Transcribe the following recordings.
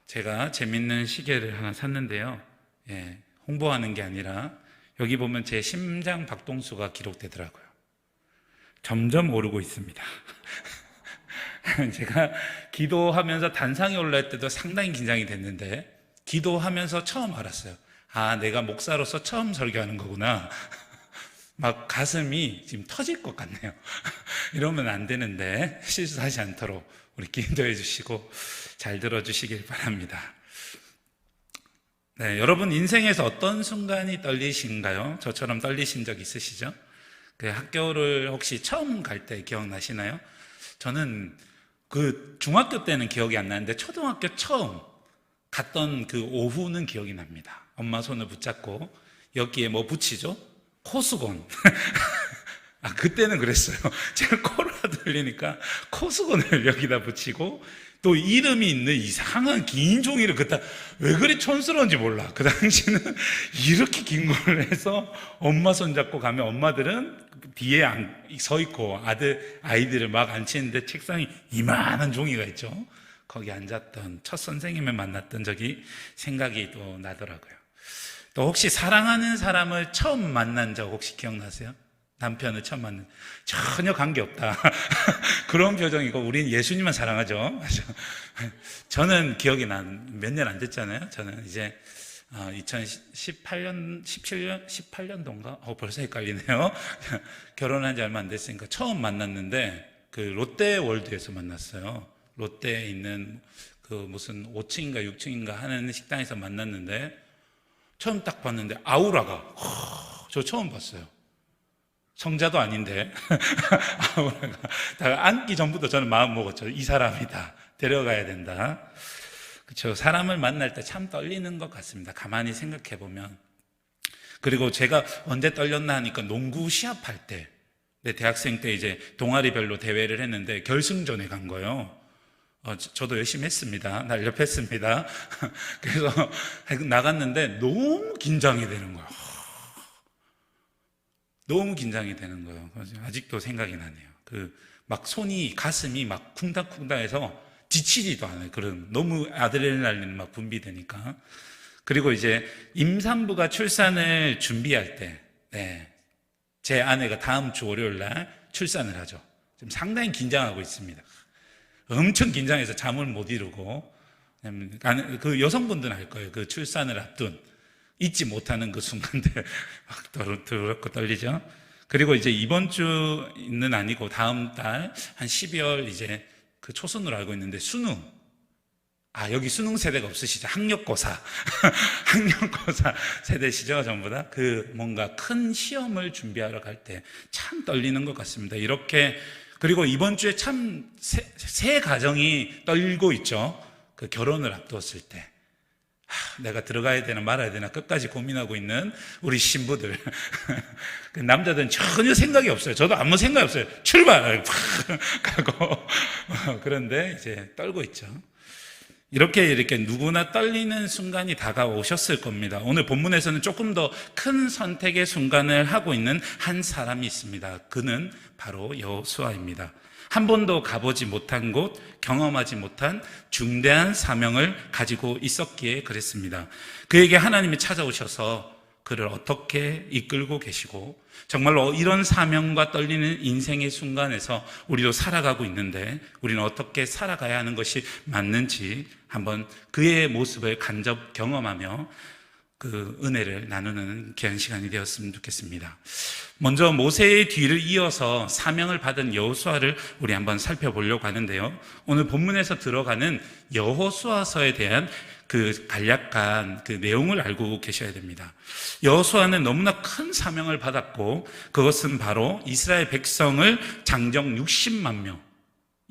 제가 재밌는 시계를 하나 샀는데요. 홍보하는 게 아니라 여기 보면 제 심장 박동수가 기록되더라고요. 점점 오르고 있습니다. 제가 기도하면서 단상에 올라갈 때도 상당히 긴장이 됐는데, 기도하면서 처음 알았어요. 아, 내가 목사로서 처음 설교하는 거구나. 막 가슴이 지금 터질 것 같네요. 이러면 안 되는데 실수하지 않도록 우리 기도해 주시고 잘 들어주시길 바랍니다. 네, 여러분 인생에서 어떤 순간이 떨리신가요? 저처럼 떨리신 적 있으시죠? 그 학교를 혹시 처음 갈 때 기억나시나요? 저는 그 중학교 때는 기억이 안 나는데 초등학교 처음 갔던 그 오후는 기억이 납니다. 엄마 손을 붙잡고 여기에 뭐 붙이죠? 코수건. 아, 그때는 그랬어요. 제가 코로나 들리니까 코수건을 여기다 붙이고, 또 이름이 있는 이상한 긴 종이를, 그때 왜 그리 촌스러운지 몰라. 그 당시는 이렇게 긴 걸 해서 엄마 손잡고 가면 엄마들은 뒤에 서 있고 아이들을 막 앉히는데 책상이 이만한 종이가 있죠. 거기 앉았던 첫 선생님을 만났던 적이 생각이 또 나더라고요. 또 혹시 사랑하는 사람을 처음 만난 적 혹시 기억나세요? 남편을 처음 만난, 전혀 관계없다. 그런 표정이고, 우린 예수님만 사랑하죠. 저는 기억이 몇 년 안 됐잖아요. 저는 이제 2018년, 18년도인가? 벌써 헷갈리네요. 결혼한 지 얼마 안 됐으니까 처음 만났는데, 그 롯데월드에서 만났어요. 롯데에 있는 그 무슨 5층인가 6층인가 하는 식당에서 만났는데, 처음 딱 봤는데 아우라가, 저 처음 봤어요. 성자도 아닌데 아우라가, 다 앉기 전부터 저는 마음 먹었죠. 이 사람이다, 데려가야 된다. 그렇죠. 사람을 만날 때 참 떨리는 것 같습니다. 가만히 생각해 보면. 그리고 제가 언제 떨렸나 하니까 농구 시합할 때, 내 대학생 때 이제 동아리별로 대회를 했는데 결승전에 간 거예요. 저도 열심히 했습니다. 날렵했습니다. 그래서 나갔는데 너무 긴장이 되는 거예요. 너무 긴장이 되는 거예요. 아직도 생각이 나네요. 막 손이, 가슴이 막 쿵닥쿵닥해서 지치지도 않아요. 그런, 너무 아드레날린이 막 분비되니까. 그리고 이제 임산부가 출산을 준비할 때, 제 아내가 다음 주 월요일 날 출산을 하죠. 지금 상당히 긴장하고 있습니다. 엄청 긴장해서 잠을 못 이루고, 그 여성분들은 알 거예요. 그 출산을 앞둔 잊지 못하는 그 순간들 막 더럽고 떨리죠. 그리고 이제 이번 주는 아니고 다음 달 한 12월 이제 그 초순으로 알고 있는데 수능. 여기 수능 세대가 없으시죠? 학력고사. 학력고사 세대시죠? 전부 다. 뭔가 큰 시험을 준비하러 갈 때 참 떨리는 것 같습니다. 이렇게. 그리고 이번 주에 참 새 가정이 떨고 있죠. 그 결혼을 앞두었을 때. 내가 들어가야 되나 말아야 되나 끝까지 고민하고 있는 우리 신부들. 그 남자들은 전혀 생각이 없어요. 저도 아무 생각이 없어요. 출발! 가고. 그런데 이제 떨고 있죠. 이렇게 누구나 떨리는 순간이 다가오셨을 겁니다. 오늘 본문에서는 조금 더 큰 선택의 순간을 하고 있는 한 사람이 있습니다. 그는 바로 여호수아입니다. 한 번도 가보지 못한 곳, 경험하지 못한 중대한 사명을 가지고 있었기에 그랬습니다. 그에게 하나님이 찾아오셔서 그를 어떻게 이끌고 계시고, 정말로 이런 사명과 떨리는 인생의 순간에서 우리도 살아가고 있는데 우리는 어떻게 살아가야 하는 것이 맞는지 한번 그의 모습을 간접 경험하며 그 은혜를 나누는 귀한 시간이 되었으면 좋겠습니다. 먼저 모세의 뒤를 이어서 사명을 받은 여호수아를 우리 한번 살펴보려고 하는데요. 오늘 본문에서 들어가는 여호수아서에 대한 그 간략한 그 내용을 알고 계셔야 됩니다. 여호수아는 너무나 큰 사명을 받았고, 그것은 바로 이스라엘 백성을 장정 60만 명,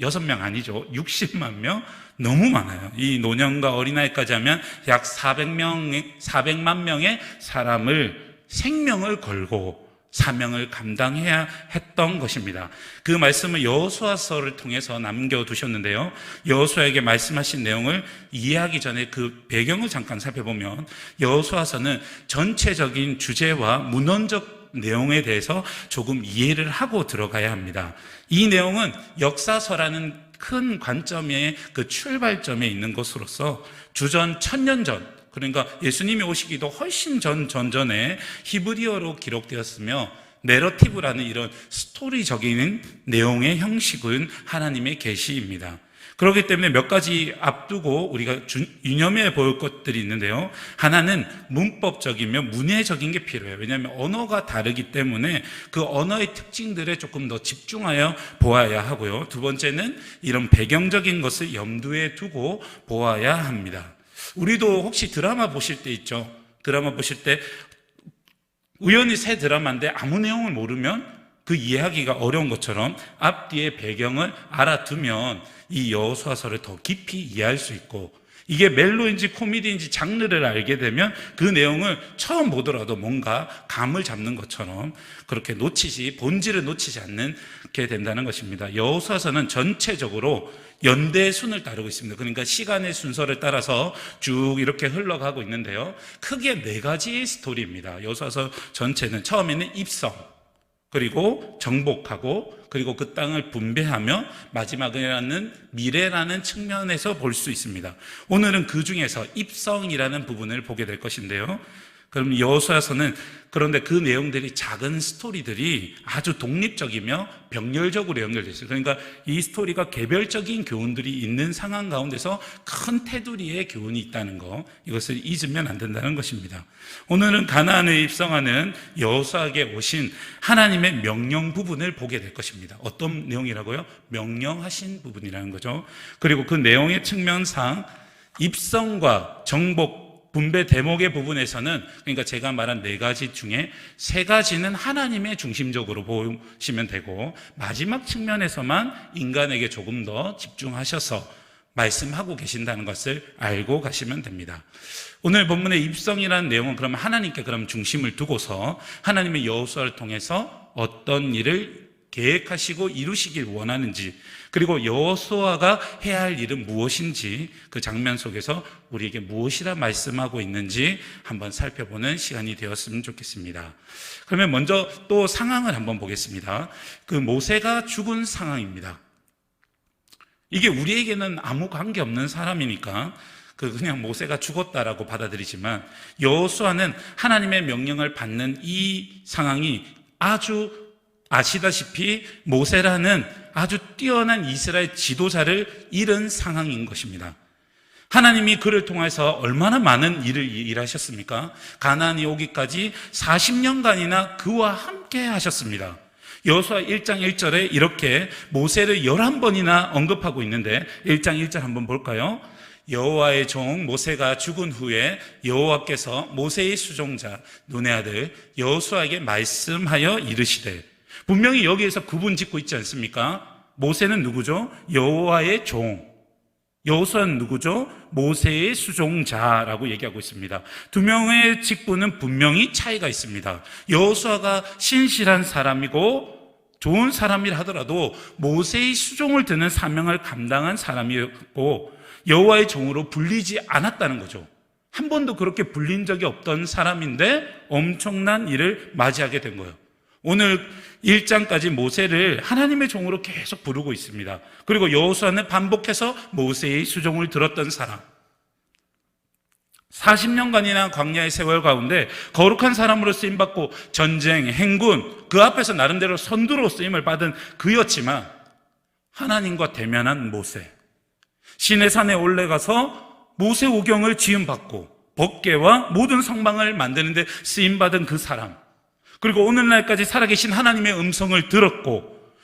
6명 아니죠. 60만 명, 너무 많아요. 이 노년과 어린아이까지 하면 약 400만 명의 사람을 생명을 걸고 사명을 감당해야 했던 것입니다. 그 말씀을 여호수아서를 통해서 남겨두셨는데요. 여호수아에게 말씀하신 내용을 이해하기 전에 그 배경을 잠깐 살펴보면, 여호수아서는 전체적인 주제와 문헌적 내용에 대해서 조금 이해를 하고 들어가야 합니다. 이 내용은 역사서라는 큰 관점의 그 출발점에 있는 것으로서 주전 1000년 전, 그러니까 예수님이 오시기도 훨씬 전전에 히브리어로 기록되었으며 내러티브라는 이런 스토리적인 내용의 형식은 하나님의 계시입니다. 그렇기 때문에 몇 가지 앞두고 우리가 유념해 볼 것들이 있는데요. 하나는 문법적이며 문해적인 게 필요해요. 왜냐하면 언어가 다르기 때문에 그 언어의 특징들에 조금 더 집중하여 보아야 하고요. 두 번째는 이런 배경적인 것을 염두에 두고 보아야 합니다. 우리도 혹시 드라마 보실 때 있죠. 드라마 보실 때 우연히 새 드라마인데 아무 내용을 모르면 그 이해하기가 어려운 것처럼 앞뒤의 배경을 알아두면 이 여호수아서를 더 깊이 이해할 수 있고, 이게 멜로인지 코미디인지 장르를 알게 되면 그 내용을 처음 보더라도 뭔가 감을 잡는 것처럼 그렇게 본질을 놓치지 않게 된다는 것입니다. 여호수아서는 전체적으로 연대순을 따르고 있습니다. 그러니까 시간의 순서를 따라서 쭉 이렇게 흘러가고 있는데요. 크게 4가지의 스토리입니다. 여호수아서 전체는 처음에는 입성, 그리고 정복하고, 그리고 그 땅을 분배하며 마지막에는 미래라는 측면에서 볼 수 있습니다. 오늘은 그 중에서 입성이라는 부분을 보게 될 것인데요. 그럼 여호수아서는 그런데 그 내용들이 작은 스토리들이 아주 독립적이며 병렬적으로 연결되어 있어요. 그러니까 이 스토리가 개별적인 교훈들이 있는 상황 가운데서 큰 테두리의 교훈이 있다는 거, 이것을 잊으면 안 된다는 것입니다. 오늘은 가나안에 입성하는 여호수아에게 오신 하나님의 명령 부분을 보게 될 것입니다. 어떤 내용이라고요? 명령하신 부분이라는 거죠. 그리고 그 내용의 측면상 입성과 정복, 분배 대목의 부분에서는, 그러니까 제가 말한 4가지 중에 3가지는 하나님의 중심적으로 보시면 되고, 마지막 측면에서만 인간에게 조금 더 집중하셔서 말씀하고 계신다는 것을 알고 가시면 됩니다. 오늘 본문의 입성이라는 내용은 그럼 하나님께 중심을 두고서 하나님의 여호수아를 통해서 어떤 일을 계획하시고 이루시길 원하는지, 그리고 여호수아가 해야 할 일은 무엇인지, 그 장면 속에서 우리에게 무엇이라 말씀하고 있는지 한번 살펴보는 시간이 되었으면 좋겠습니다. 그러면 먼저 또 상황을 한번 보겠습니다. 그 모세가 죽은 상황입니다. 이게 우리에게는 아무 관계없는 사람이니까 그냥 모세가 죽었다라고 받아들이지만, 여호수아는 하나님의 명령을 받는 이 상황이 아주 아시다시피 모세라는 아주 뛰어난 이스라엘 지도자를 잃은 상황인 것입니다. 하나님이 그를 통해서 얼마나 많은 일을 일하셨습니까? 가나안이 오기까지 40년간이나 그와 함께 하셨습니다. 여호수아 1장 1절에 이렇게 모세를 11번이나 언급하고 있는데, 1장 1절 한번 볼까요? 여호와의 종 모세가 죽은 후에 여호와께서 모세의 수종자 눈의 아들 여호수아에게 말씀하여 이르시되, 분명히 여기에서 구분 짓고 있지 않습니까? 모세는 누구죠? 여호와의 종. 여호수아는 누구죠? 모세의 수종자라고 얘기하고 있습니다. 두 명의 직분은 분명히 차이가 있습니다. 여호수아가 신실한 사람이고 좋은 사람이라 하더라도 모세의 수종을 드는 사명을 감당한 사람이었고, 여호와의 종으로 불리지 않았다는 거죠. 한 번도 그렇게 불린 적이 없던 사람인데 엄청난 일을 맞이하게 된 거예요. 오늘 1장까지 모세를 하나님의 종으로 계속 부르고 있습니다. 그리고 여호수아는 반복해서 모세의 수종을 들었던 사람. 40년간이나 광야의 세월 가운데 거룩한 사람으로 쓰임받고 전쟁, 행군, 그 앞에서 나름대로 선두로 쓰임을 받은 그였지만, 하나님과 대면한 모세, 시내산에 올라가서 모세 오경을 지음받고 법궤와 모든 성방을 만드는데 쓰임받은 그 사람, 그리고 오늘날까지 살아계신 하나님의 음성을 들었고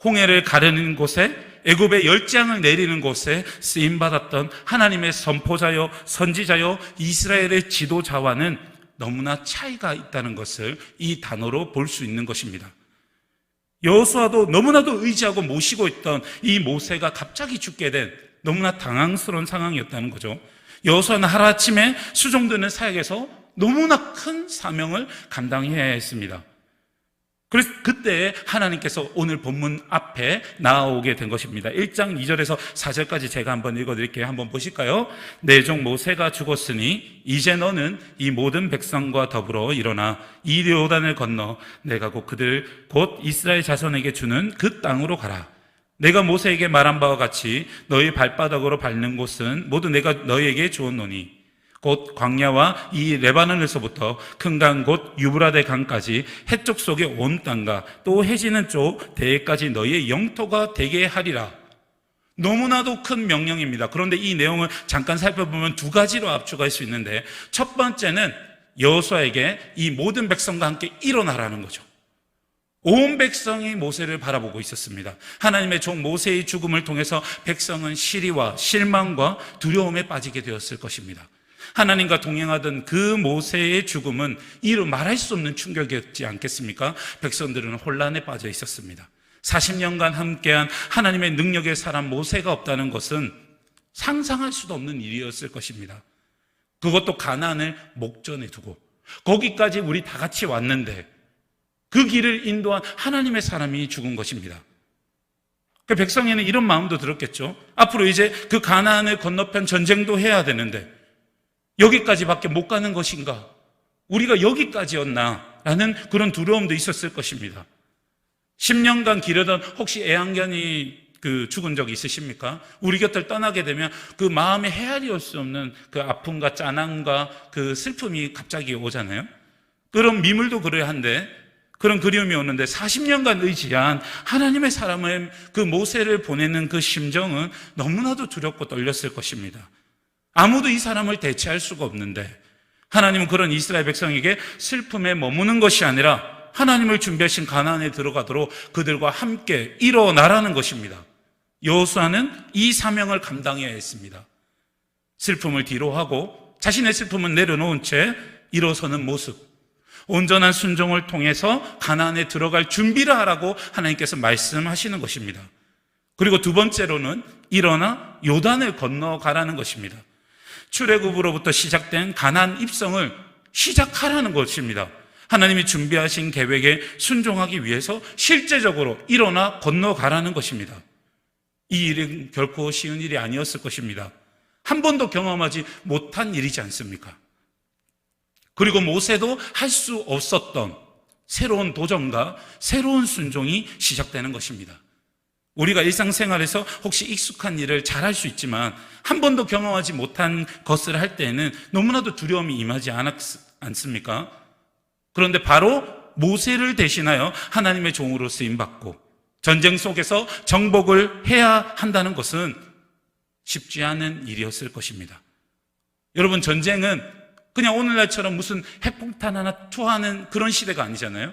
홍해를 가르는 곳에, 애굽의 열장을 내리는 곳에 쓰임받았던 하나님의 선포자요 선지자요 이스라엘의 지도자와는 너무나 차이가 있다는 것을 이 단어로 볼 수 있는 것입니다. 여호수아도 너무나도 의지하고 모시고 있던 이 모세가 갑자기 죽게 된 너무나 당황스러운 상황이었다는 거죠. 여호수아는 하루아침에 수종드는 사역에서 너무나 큰 사명을 감당해야 했습니다. 그래서 그때 하나님께서 오늘 본문 앞에 나오게 된 것입니다. 1장 2절에서 4절까지 제가 한번 읽어드릴게요. 한번 보실까요? 내 종 모세가 죽었으니 이제 너는 이 모든 백성과 더불어 일어나 이 요단을 건너 내가 곧 그들 곧 이스라엘 자손에게 주는 그 땅으로 가라. 내가 모세에게 말한 바와 같이 너희 발바닥으로 밟는 곳은 모두 내가 너희에게 주었노니 곧 광야와 이 레바논에서부터 큰 강 곧 유브라데 강까지 해쪽 속의 온 땅과 또 해지는 쪽 대해까지 너희의 영토가 되게 하리라. 너무나도 큰 명령입니다. 그런데 이 내용을 잠깐 살펴보면 두 가지로 압축할 수 있는데, 첫 번째는 여호수아에게 이 모든 백성과 함께 일어나라는 거죠. 온 백성이 모세를 바라보고 있었습니다. 하나님의 종 모세의 죽음을 통해서 백성은 시리와 실망과 두려움에 빠지게 되었을 것입니다. 하나님과 동행하던 그 모세의 죽음은 이루 말할 수 없는 충격이었지 않겠습니까? 백성들은 혼란에 빠져 있었습니다. 40년간 함께한 하나님의 능력의 사람 모세가 없다는 것은 상상할 수도 없는 일이었을 것입니다. 그것도 가나안을 목전에 두고 거기까지 우리 다 같이 왔는데 그 길을 인도한 하나님의 사람이 죽은 것입니다. 그 백성에는 이런 마음도 들었겠죠. 앞으로 이제 그 가나안을 건너편 전쟁도 해야 되는데 여기까지밖에 못 가는 것인가? 우리가 여기까지였나? 라는 그런 두려움도 있었을 것입니다. 10년간 기르던 혹시 애완견이 죽은 적 있으십니까? 우리 곁을 떠나게 되면 그 마음에 헤아릴 수 없는 그 아픔과 짠함과 그 슬픔이 갑자기 오잖아요. 그런 미물도 그래야 한데 그런 그리움이 오는데 40년간 의지한 하나님의 사람을 그 모세를 보내는 그 심정은 너무나도 두렵고 떨렸을 것입니다. 아무도 이 사람을 대체할 수가 없는데 하나님은 그런 이스라엘 백성에게 슬픔에 머무는 것이 아니라 하나님을 준비하신 가나안에 들어가도록 그들과 함께 일어나라는 것입니다. 여호수아는 이 사명을 감당해야 했습니다. 슬픔을 뒤로하고 자신의 슬픔은 내려놓은 채 일어서는 모습, 온전한 순종을 통해서 가나안에 들어갈 준비를 하라고 하나님께서 말씀하시는 것입니다. 그리고 두 번째로는 일어나 요단을 건너가라는 것입니다. 출애굽으로부터 시작된 가나안 입성을 시작하라는 것입니다. 하나님이 준비하신 계획에 순종하기 위해서 실제적으로 일어나 건너가라는 것입니다. 이 일은 결코 쉬운 일이 아니었을 것입니다. 한 번도 경험하지 못한 일이지 않습니까? 그리고 모세도 할 수 없었던 새로운 도전과 새로운 순종이 시작되는 것입니다. 우리가 일상생활에서 혹시 익숙한 일을 잘할 수 있지만 한 번도 경험하지 못한 것을 할 때에는 너무나도 두려움이 임하지 않습니까? 그런데 바로 모세를 대신하여 하나님의 종으로 쓰임받고 전쟁 속에서 정복을 해야 한다는 것은 쉽지 않은 일이었을 것입니다. 여러분, 전쟁은 그냥 오늘날처럼 무슨 핵폭탄 하나 투하하는 그런 시대가 아니잖아요.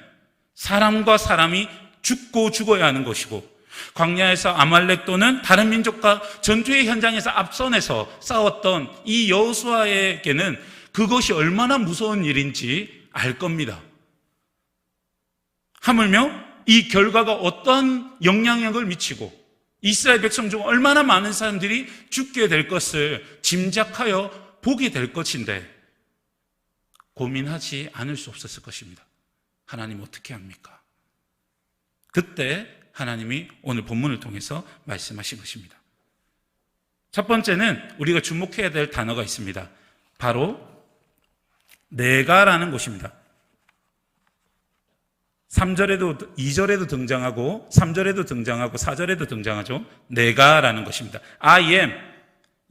사람과 사람이 죽고 죽어야 하는 것이고, 광야에서 아말렉 또는 다른 민족과 전투의 현장에서 앞선에서 싸웠던 이 여호수아에게는 그것이 얼마나 무서운 일인지 알 겁니다. 하물며 이 결과가 어떠한 영향력을 미치고 이스라엘 백성 중 얼마나 많은 사람들이 죽게 될 것을 짐작하여 보게 될 것인데 고민하지 않을 수 없었을 것입니다. 하나님 어떻게 합니까? 그때 하나님이 오늘 본문을 통해서 말씀하신 것입니다. 첫 번째는 우리가 주목해야 될 단어가 있습니다. 바로 내가라는 것입니다. 3절에도 2절에도 등장하고 3절에도 등장하고 4절에도 등장하죠. 내가라는 것입니다. I am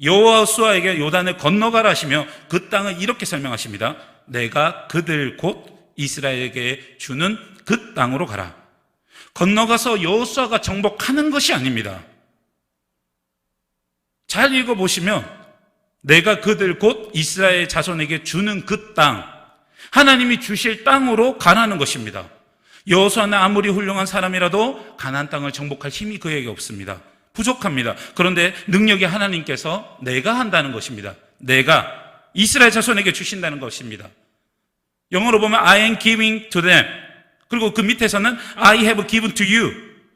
여호수아에게 요단을 건너가라 하시며 그 땅을 이렇게 설명하십니다. 내가 그들 곧 이스라엘에게 주는 그 땅으로 가라. 건너가서 여호수아가 정복하는 것이 아닙니다. 잘 읽어보시면 내가 그들 곧 이스라엘 자손에게 주는 그 땅, 하나님이 주실 땅으로 가라는 것입니다. 여호수아는 아무리 훌륭한 사람이라도 가나안 땅을 정복할 힘이 그에게 없습니다. 부족합니다. 그런데 능력이 하나님께서 내가 한다는 것입니다. 내가 이스라엘 자손에게 주신다는 것입니다. 영어로 보면 I am giving to them. 그리고 그 밑에서는 I have given to you.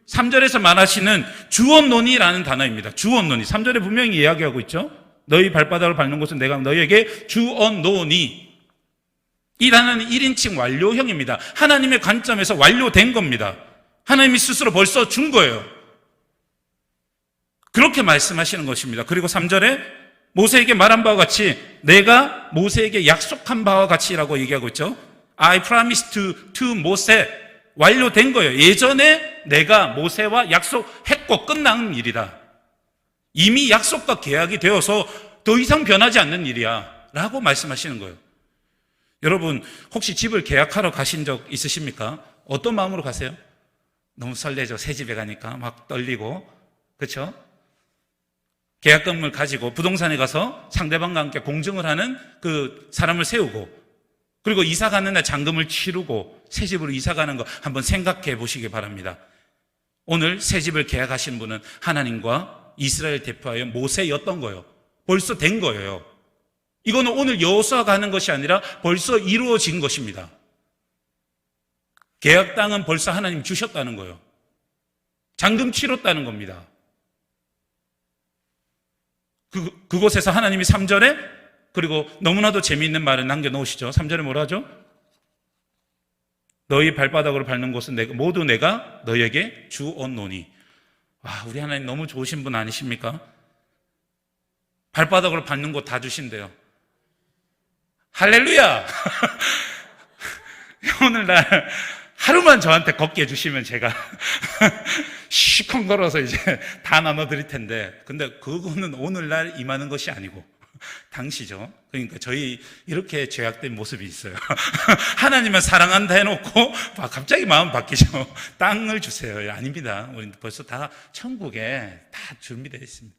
3절에서 말하시는 주언노니라는 단어입니다. 주언노니. 3절에 분명히 이야기하고 있죠. 너희 발바닥을 밟는 곳은 내가 너희에게 주언노니. 이 단어는 1인칭 완료형입니다. 하나님의 관점에서 완료된 겁니다. 하나님이 스스로 벌써 준 거예요. 그렇게 말씀하시는 것입니다. 그리고 3절에 모세에게 말한 바와 같이 내가 모세에게 약속한 바와 같이라고 얘기하고 있죠. I promised to Moses. 완료된 거예요. 예전에 내가 모세와 약속했고 끝난 일이다. 이미 약속과 계약이 되어서 더 이상 변하지 않는 일이야 라고 말씀하시는 거예요. 여러분 혹시 집을 계약하러 가신 적 있으십니까? 어떤 마음으로 가세요? 너무 설레죠. 새 집에 가니까 막 떨리고, 그렇죠? 계약금을 가지고 부동산에 가서 상대방과 함께 공증을 하는 그 사람을 세우고, 그리고 이사 가는 날 잔금을 치르고 새 집으로 이사 가는 거 한번 생각해 보시기 바랍니다. 오늘 새 집을 계약하신 분은 하나님과 이스라엘 대표하여 모세였던 거예요. 벌써 된 거예요. 이거는 오늘 여호수아가 하는 것이 아니라 벌써 이루어진 것입니다. 계약 땅은 벌써 하나님 주셨다는 거예요. 잔금 치렀다는 겁니다. 그곳에서 하나님이 3절에, 그리고 너무나도 재미있는 말을 남겨놓으시죠. 3절에 뭐라 하죠? 너희 발바닥으로 밟는 곳은 모두 내가 너희에게 주었노니. 와, 우리 하나님 너무 좋으신 분 아니십니까? 발바닥으로 밟는 곳 다 주신대요. 할렐루야! 오늘날 하루만 저한테 걷게 해주시면 제가 시컨 걸어서 이제 다 나눠드릴 텐데, 근데 그거는 오늘날 임하는 것이 아니고 당시죠. 그러니까 저희 이렇게 죄악된 모습이 있어요. 하나님은 사랑한다 해놓고 갑자기 마음 바뀌죠. 땅을 주세요. 아닙니다. 우리 벌써 다 천국에 다 준비되어 있습니다.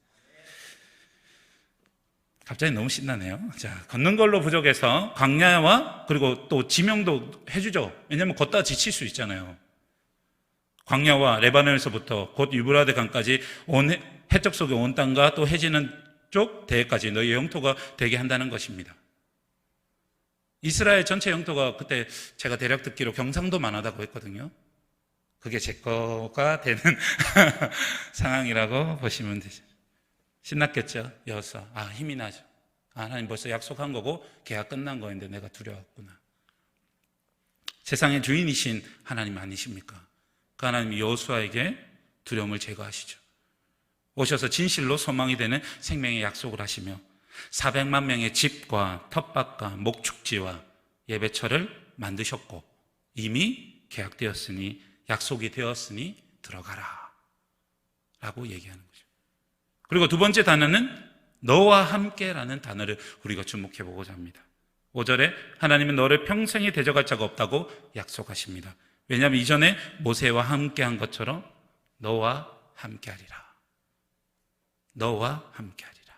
갑자기 너무 신나네요. 자, 걷는 걸로 부족해서 광야와 그리고 또 지명도 해주죠. 왜냐하면 걷다 지칠 수 있잖아요. 광야와 레바논에서부터 곧 유브라데 강까지 온 해적 속의 온 땅과 또 해지는 쪽 대해까지 너희의 영토가 되게 한다는 것입니다. 이스라엘 전체 영토가 그때 제가 대략 듣기로 경상도만 하다고 했거든요. 그게 제 거가 되는 상황이라고 보시면 되죠. 신났겠죠? 여호수아. 힘이 나죠. 하나님 벌써 약속한 거고 계약 끝난 거인데 내가 두려웠구나. 세상의 주인이신 하나님 아니십니까? 그 하나님이 여호수아에게 두려움을 제거하시죠. 오셔서 진실로 소망이 되는 생명의 약속을 하시며 400만 명의 집과 텃밭과 목축지와 예배처를 만드셨고 이미 계약되었으니 약속이 되었으니 들어가라 라고 얘기하는 거죠. 그리고 두 번째 단어는 너와 함께라는 단어를 우리가 주목해 보고자 합니다. 5절에 하나님은 너를 평생에 대적할 자가 없다고 약속하십니다. 왜냐하면 이전에 모세와 함께한 것처럼 너와 함께하리라. 너와 함께하리라.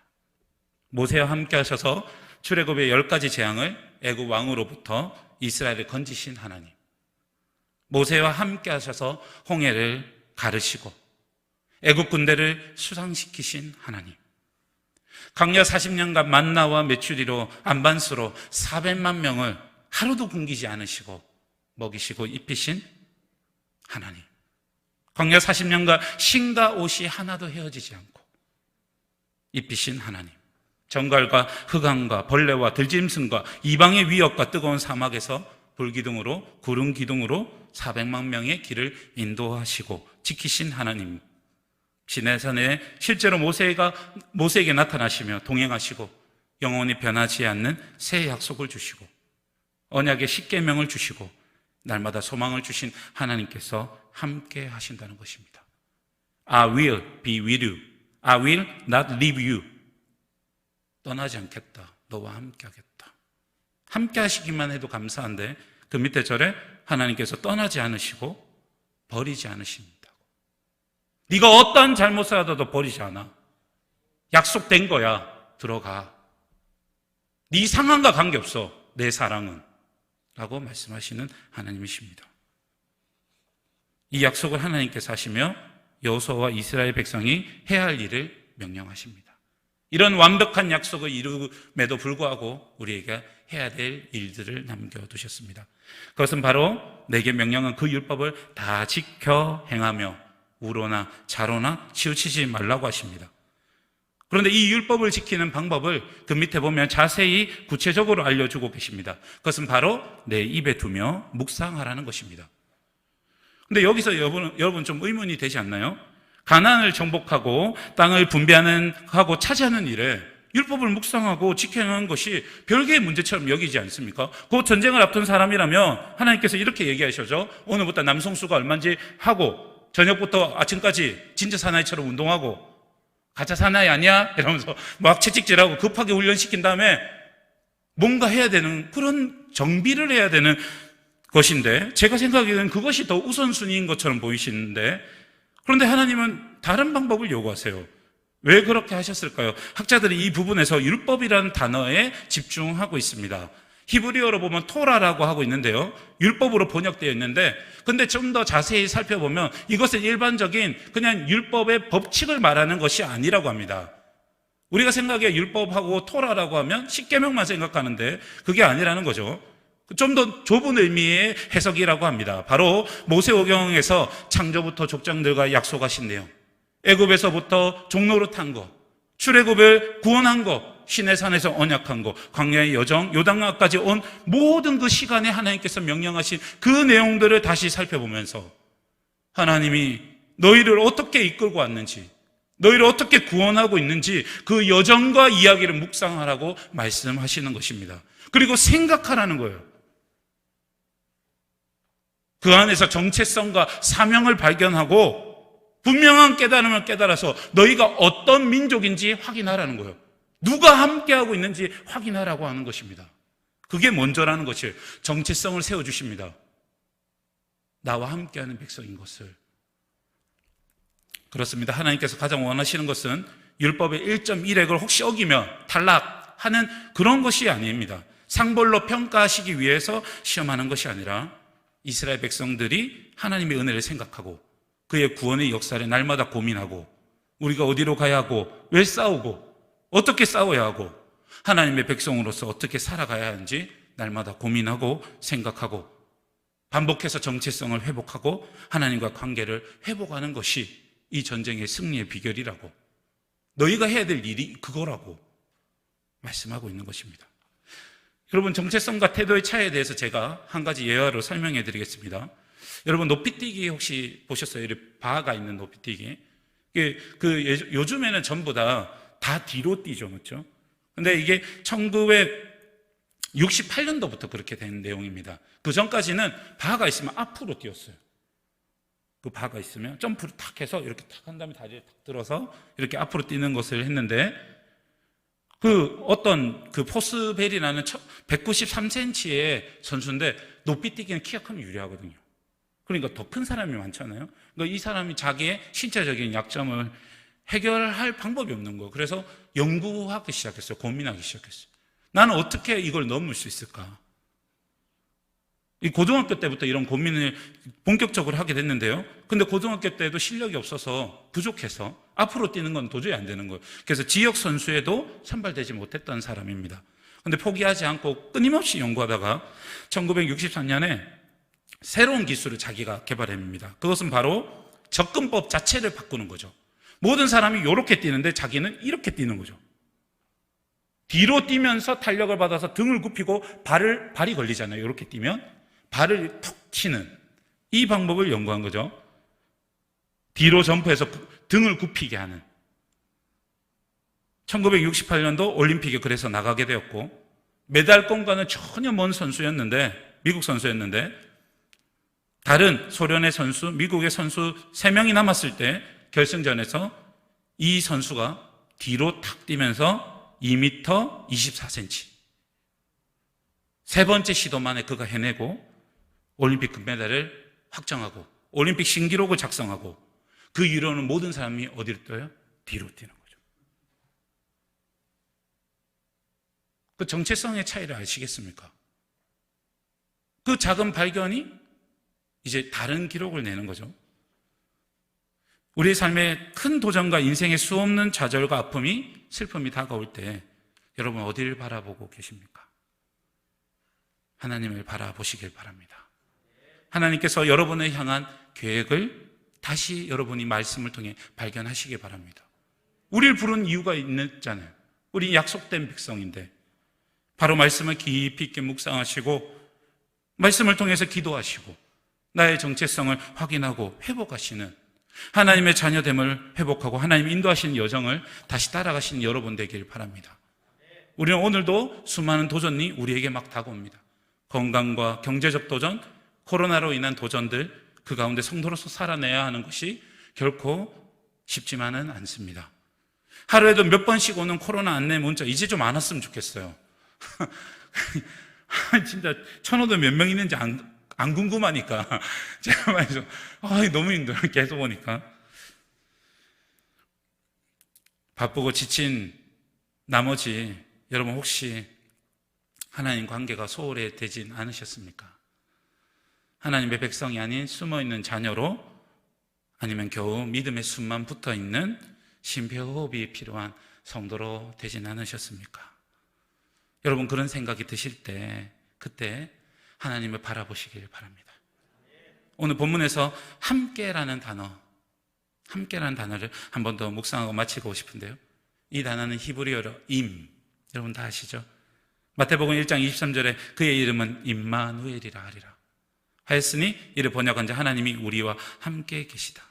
모세와 함께하셔서 출애굽의 10가지 재앙을 애굽 왕으로부터 이스라엘을 건지신 하나님, 모세와 함께하셔서 홍해를 가르시고 애굽 군대를 수상시키신 하나님, 광야 40년간 만나와 메추리로 안반수로 400만 명을 하루도 굶기지 않으시고 먹이시고 입히신 하나님, 광야 40년간 신과 옷이 하나도 헤어지지 않고 입히신 하나님, 정갈과 흑암과 벌레와 들짐승과 이방의 위협과 뜨거운 사막에서 불기둥으로 구름 기둥으로 400만 명의 길을 인도하시고 지키신 하나님, 시내산에 실제로 모세에게 나타나시며 동행하시고 영원히 변하지 않는 새 약속을 주시고 언약의 십계명을 주시고 날마다 소망을 주신 하나님께서 함께 하신다는 것입니다. I will be with you. I will not leave you. 떠나지 않겠다. 너와 함께 하겠다. 함께 하시기만 해도 감사한데 그 밑에 절에 하나님께서 떠나지 않으시고 버리지 않으신다고. 네가 어떤 잘못을 하더라도 버리지 않아. 약속된 거야. 들어가. 네 상황과 관계없어. 내 사랑은. 라고 말씀하시는 하나님이십니다. 이 약속을 하나님께서 하시며 여호수아와 이스라엘 백성이 해야 할 일을 명령하십니다. 이런 완벽한 약속을 이루음에도 불구하고 우리에게 해야 될 일들을 남겨두셨습니다. 그것은 바로 내게 명령한 그 율법을 다 지켜 행하며 우로나 자로나 치우치지 말라고 하십니다. 그런데 이 율법을 지키는 방법을 그 밑에 보면 자세히 구체적으로 알려주고 계십니다. 그것은 바로 내 입에 두며 묵상하라는 것입니다. 근데 여기서 여러분 좀 의문이 되지 않나요? 가나안을 정복하고 땅을 분배하고 차지하는 일에 율법을 묵상하고 지켜내는 것이 별개의 문제처럼 여기지 않습니까? 그 전쟁을 앞둔 사람이라면 하나님께서 이렇게 얘기하셔죠. 오늘부터 남성수가 얼마인지 하고 저녁부터 아침까지 진짜 사나이처럼 운동하고 가짜 사나이 아니야? 이러면서 막 채찍질하고 급하게 훈련시킨 다음에 뭔가 해야 되는 그런 정비를 해야 되는 것인데 제가 생각하기에는 그것이 더 우선순위인 것처럼 보이시는데 그런데 하나님은 다른 방법을 요구하세요. 왜 그렇게 하셨을까요? 학자들이 이 부분에서 율법이라는 단어에 집중하고 있습니다. 히브리어로 보면 토라라고 하고 있는데요. 율법으로 번역되어 있는데 근데 좀 더 자세히 살펴보면 이것은 일반적인 그냥 율법의 법칙을 말하는 것이 아니라고 합니다. 우리가 생각해 율법하고 토라라고 하면 십계명만 생각하는데 그게 아니라는 거죠. 좀 더 좁은 의미의 해석이라고 합니다. 바로 모세오경에서 창조부터 족장들과 약속하신 내용, 애굽에서부터 종노릇한 거, 출애굽을 구원한 거, 시내산에서 언약한 거, 광야의 여정, 요단강까지 온 모든 그 시간에 하나님께서 명령하신 그 내용들을 다시 살펴보면서 하나님이 너희를 어떻게 이끌고 왔는지, 너희를 어떻게 구원하고 있는지 그 여정과 이야기를 묵상하라고 말씀하시는 것입니다. 그리고 생각하라는 거예요. 그 안에서 정체성과 사명을 발견하고 분명한 깨달음을 깨달아서 너희가 어떤 민족인지 확인하라는 거예요. 누가 함께하고 있는지 확인하라고 하는 것입니다. 그게 먼저라는 것이에요. 정체성을 세워주십니다. 나와 함께하는 백성인 것을. 그렇습니다. 하나님께서 가장 원하시는 것은 율법의 1.1획을 혹시 어기면 탈락하는 그런 것이 아닙니다. 상벌로 평가하시기 위해서 시험하는 것이 아니라 이스라엘 백성들이 하나님의 은혜를 생각하고 그의 구원의 역사를 날마다 고민하고 우리가 어디로 가야 하고 왜 싸우고 어떻게 싸워야 하고 하나님의 백성으로서 어떻게 살아가야 하는지 날마다 고민하고 생각하고 반복해서 정체성을 회복하고 하나님과 관계를 회복하는 것이 이 전쟁의 승리의 비결이라고 너희가 해야 될 일이 그거라고 말씀하고 있는 것입니다. 여러분 정체성과 태도의 차이에 대해서 제가 한 가지 예화로 설명해 드리겠습니다. 여러분 높이뛰기 혹시 보셨어요? 바가 있는 높이뛰기. 요즘에는 전부 다 뒤로 뛰죠, 그렇죠? 근데 이게 1968년도부터 그렇게 된 내용입니다. 그 전까지는 바가 있으면 앞으로 뛰었어요. 그 바가 있으면 점프를 탁 해서 이렇게 탁 한 다음에 다리를 탁 들어서 이렇게 앞으로 뛰는 것을 했는데 어떤 포스벨이라는 193cm의 선수인데 높이뛰기는 키가 크면 유리하거든요. 그러니까 더 큰 사람이 많잖아요. 그러니까 이 사람이 자기의 신체적인 약점을 해결할 방법이 없는 거예요. 그래서 연구하기 시작했어요. 고민하기 시작했어요. 나는 어떻게 이걸 넘을 수 있을까? 이 고등학교 때부터 이런 고민을 본격적으로 하게 됐는데요. 근데 고등학교 때도 실력이 없어서 부족해서 앞으로 뛰는 건 도저히 안 되는 거예요. 그래서 지역 선수에도 선발되지 못했던 사람입니다. 근데 포기하지 않고 끊임없이 연구하다가 1963년에 새로운 기술을 자기가 개발합니다. 그것은 바로 접근법 자체를 바꾸는 거죠. 모든 사람이 이렇게 뛰는데 자기는 이렇게 뛰는 거죠. 뒤로 뛰면서 탄력을 받아서 등을 굽히고 발이 걸리잖아요. 이렇게 뛰면 발을 턱 치는 이 방법을 연구한 거죠. 뒤로 점프해서 등을 굽히게 하는. 1968년도 올림픽에 그래서 나가게 되었고 메달권과는 전혀 먼 선수였는데 미국 선수였는데 다른 소련의 선수, 미국의 선수 3명이 남았을 때 결승전에서 이 선수가 뒤로 탁 뛰면서 2m 24cm 세 번째 시도 만에 그가 해내고 올림픽 금메달을 확정하고 올림픽 신기록을 작성하고 그 이후로는 모든 사람이 어디로 뛰어요? 뒤로 뛰는 거죠. 그 정체성의 차이를 아시겠습니까? 그 작은 발견이 이제 다른 기록을 내는 거죠. 우리의 삶에 큰 도전과 인생의 수없는 좌절과 아픔이 슬픔이 다가올 때 여러분 어디를 바라보고 계십니까? 하나님을 바라보시길 바랍니다. 하나님께서 여러분을 향한 계획을 다시 여러분이 말씀을 통해 발견하시길 바랍니다. 우리를 부른 이유가 있잖아요. 우리 약속된 백성인데 바로 말씀을 깊이 있게 묵상하시고 말씀을 통해서 기도하시고 나의 정체성을 확인하고 회복하시는 하나님의 자녀됨을 회복하고 하나님 인도하시는 여정을 다시 따라가시는 여러분 되길 바랍니다. 우리는 오늘도 수많은 도전이 우리에게 막 다가옵니다. 건강과 경제적 도전, 코로나로 인한 도전들, 그 가운데 성도로서 살아내야 하는 것이 결코 쉽지만은 않습니다. 하루에도 몇 번씩 오는 코로나 안내 문자 이제 좀 안 왔으면 좋겠어요. 진짜 천호도 몇 명 있는지 안 궁금하니까 제가 말해서 너무 힘들어요. 계속 오니까. 바쁘고 지친 나머지 여러분 혹시 하나님 관계가 소홀히 되진 않으셨습니까? 하나님의 백성이 아닌 숨어있는 자녀로, 아니면 겨우 믿음의 숨만 붙어있는 심폐호흡이 필요한 성도로 되진 않으셨습니까? 여러분 그런 생각이 드실 때 그때 하나님을 바라보시길 바랍니다. 오늘 본문에서 함께라는 단어를 한 번 더 묵상하고 마치고 싶은데요, 이 단어는 히브리어로 여러분 다 아시죠? 마태복음 1장 23절에 그의 이름은 임마누엘이라 하리라 하였으니 이를 번역한 자 하나님이 우리와 함께 계시다.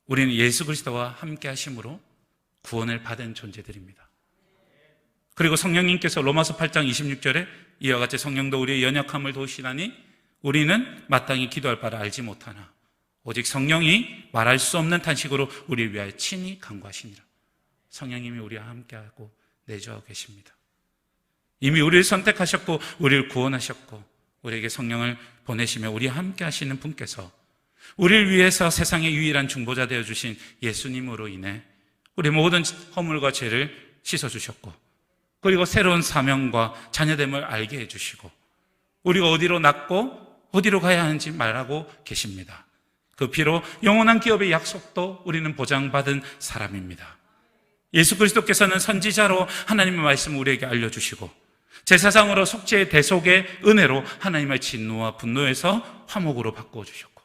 우리는 예수 그리스도와 함께 하심으로 구원을 받은 존재들입니다. 그리고 성령님께서 로마서 8장 26절에 이와 같이 성령도 우리의 연약함을 도우시나니 우리는 마땅히 기도할 바를 알지 못하나 오직 성령이 말할 수 없는 탄식으로 우리를 위하여 친히 간구하시니라. 성령님이 우리와 함께하고 내주하고 계십니다. 이미 우리를 선택하셨고 우리를 구원하셨고 우리에게 성령을 보내시며 우리와 함께 하시는 분께서 우리를 위해서 세상의 유일한 중보자 되어주신 예수님으로 인해 우리 모든 허물과 죄를 씻어주셨고, 그리고 새로운 사명과 자녀됨을 알게 해주시고 우리가 어디로 났고 어디로 가야 하는지 말하고 계십니다. 그 피로 영원한 기업의 약속도 우리는 보장받은 사람입니다. 예수 그리스도께서는 선지자로 하나님의 말씀을 우리에게 알려주시고 제사장으로 속죄의 대속의 은혜로 하나님의 진노와 분노에서 화목으로 바꿔주셨고,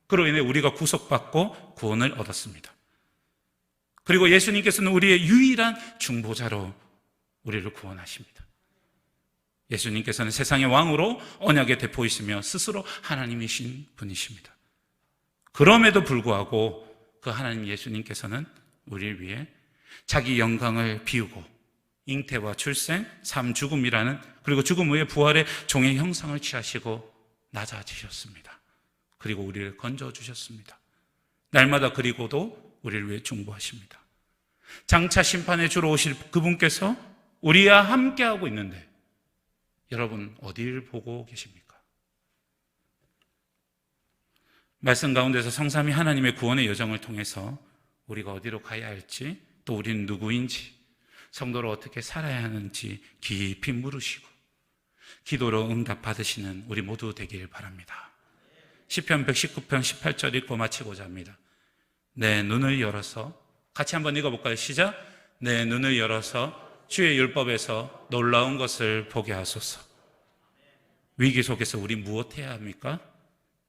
그로 인해 우리가 구속받고 구원을 얻었습니다. 그리고 예수님께서는 우리의 유일한 중보자로 우리를 구원하십니다. 예수님께서는 세상의 왕으로 언약의 대포이시며 스스로 하나님이신 분이십니다. 그럼에도 불구하고 그 하나님 예수님께서는 우리를 위해 자기 영광을 비우고 잉태와 출생, 삶, 죽음이라는, 그리고 죽음 후에 부활의 종의 형상을 취하시고 낮아지셨습니다. 그리고 우리를 건져주셨습니다. 날마다 그리고도 우리를 위해 중보하십니다. 장차 심판에 주러 오실 그분께서 우리와 함께하고 있는데 여러분 어디를 보고 계십니까? 말씀 가운데서 성삼위 하나님의 구원의 여정을 통해서 우리가 어디로 가야 할지, 또 우리는 누구인지, 성도로 어떻게 살아야 하는지 깊이 물으시고 기도로 응답 받으시는 우리 모두 되길 바랍니다. 시편 119편 18절 읽고 마치고자 합니다. 내 눈을 열어서, 같이 한번 읽어볼까요? 시작. 내 눈을 열어서 주의 율법에서 놀라운 것을 보게 하소서. 위기 속에서 우리 무엇해야 합니까?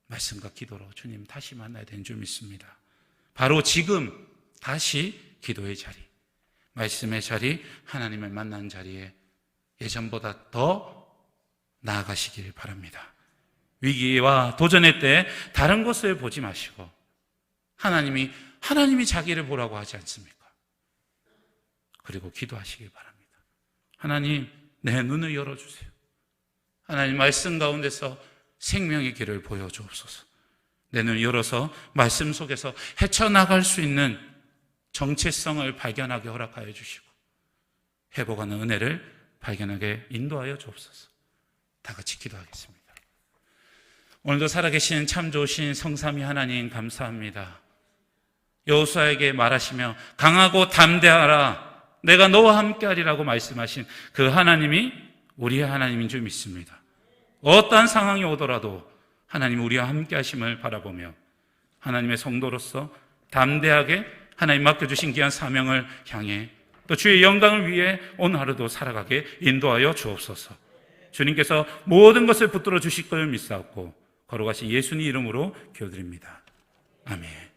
말씀과 기도로 주님 다시 만나야 되는 줄 믿습니다. 바로 지금 다시 기도의 자리, 말씀의 자리, 하나님을 만난 자리에 예전보다 더 나아가시길 바랍니다. 위기와 도전의 때 다른 것을 보지 마시고 하나님이 자기를 보라고 하지 않습니까? 그리고 기도하시길 바랍니다. 하나님, 내 눈을 열어주세요. 하나님, 말씀 가운데서 생명의 길을 보여주옵소서. 내 눈을 열어서 말씀 속에서 헤쳐나갈 수 있는 정체성을 발견하게 허락하여 주시고 회복하는 은혜를 발견하게 인도하여 주옵소서. 다 같이 기도하겠습니다. 오늘도 살아계신 참 좋으신 성삼위 하나님 감사합니다. 여호수아에게 말하시며 강하고 담대하라, 내가 너와 함께하리라고 말씀하신 그 하나님이 우리의 하나님인 줄 믿습니다. 어떠한 상황이 오더라도 하나님 우리와 함께하심을 바라보며 하나님의 성도로서 담대하게 하나님 맡겨주신 귀한 사명을 향해 또 주의 영광을 위해 오늘 하루도 살아가게 인도하여 주옵소서. 주님께서 모든 것을 붙들어 주실 것을 믿사옵고 거룩하신 예수님 이름으로 기도드립니다. 아멘.